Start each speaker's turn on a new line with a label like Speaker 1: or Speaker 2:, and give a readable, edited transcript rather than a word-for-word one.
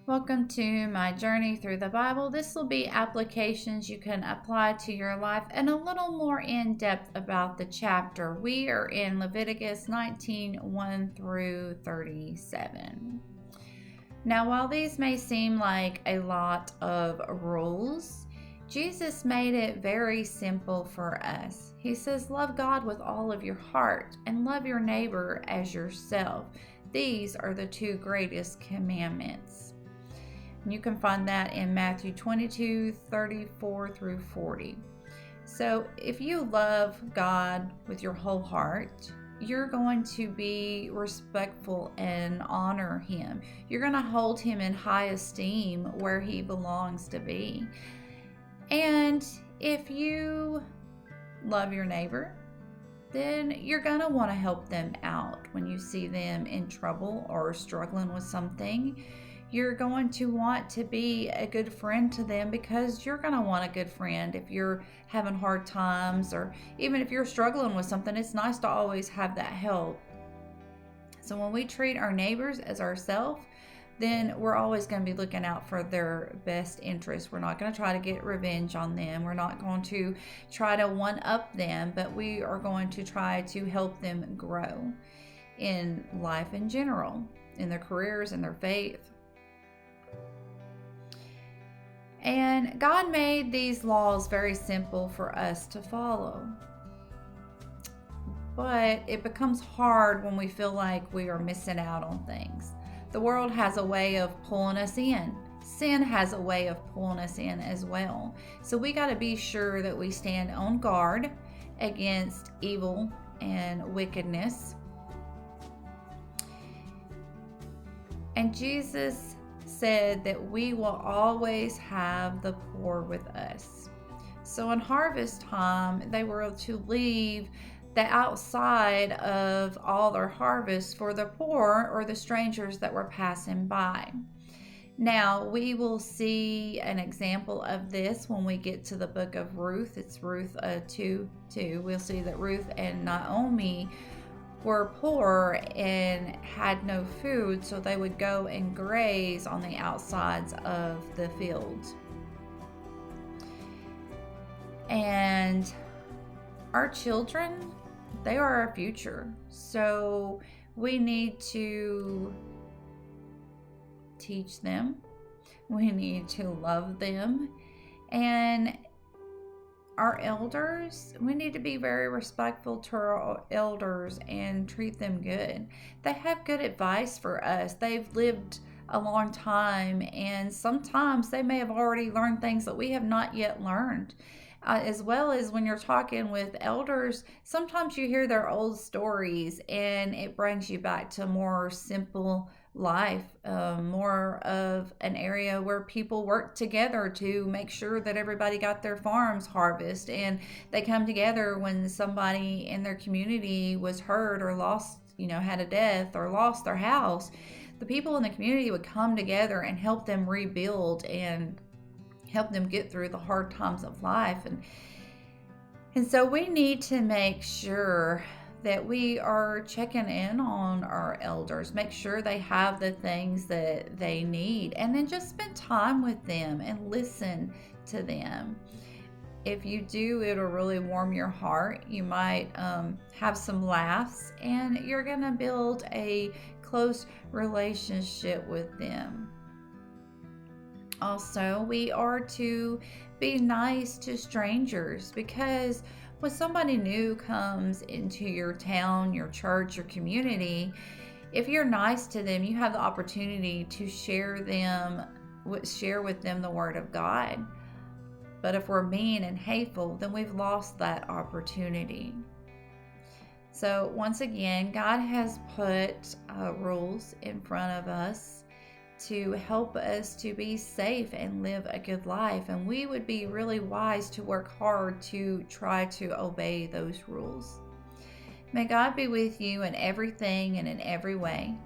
Speaker 1: Welcome to my journey through the Bible. This will be applications you can apply to your life and a little more in depth about the chapter. We are in Leviticus 19:1 through 37. Now, while these may seem like a lot of rules, Jesus made it very simple for us. He says, love God with all of your heart and love your neighbor as yourself. These are the two greatest commandments. You can find that in Matthew 22:34 through 40. So if you love God with your whole heart, you're going to be respectful and honor him. You're going to hold him in high esteem where he belongs to be. And if you love your neighbor, then you're going to want to help them out when you see them in trouble or struggling with something. You're going to want to be a good friend to them because you're going to want a good friend if you're having hard times, or even if you're struggling with something. It's nice to always have that help. So when we treat our neighbors as ourselves, then we're always going to be looking out for their best interests. We're not going to try to get revenge on them. We're not going to try to one-up them, but we are going to try to help them grow in life in general, in their careers, in their faith. And God made these laws very simple for us to follow. But it becomes hard when we feel like we are missing out on things. The world has a way of pulling us in. Sin has a way of pulling us in as well. So we got to be sure that we stand on guard against evil and wickedness. And Jesus said that we will always have the poor with us. So in harvest time, they were to leave the outside of all their harvest for the poor or the strangers that were passing by. Now, we will see an example of this when we get to the book of Ruth. It's Ruth 2:2. We'll see that Ruth and Naomi were poor and had no food, so they would go and graze on the outsides of the fields. And our children, they are our future. So we need to teach them. We need to love them. And our elders, we need to be very respectful to our elders and treat them good. They have good advice for us. They've lived a long time, and sometimes they may have already learned things that we have not yet learned. As well as when you're talking with elders, sometimes you hear their old stories and it brings you back to more simple life, more of an area where people work together to make sure that everybody got their farms harvest, and they come together when somebody in their community was hurt or lost, had a death or lost their house. The people in the community would come together and help them rebuild and help them get through the hard times of life. And so we need to make sure that we are checking in on our elders, make sure they have the things that they need, and then just spend time with them and listen to them. If you do, it'll really warm your heart. You might have some laughs, and you're going to build a close relationship with them. Also, we are to be nice to strangers, because when somebody new comes into your town, your church, your community, if you're nice to them, you have the opportunity to share with them the Word of God. But if we're mean and hateful, then we've lost that opportunity. So once again, God has put rules in front of us to help us to be safe and live a good life. And we would be really wise to work hard to try to obey those rules. May God be with you in everything and in every way.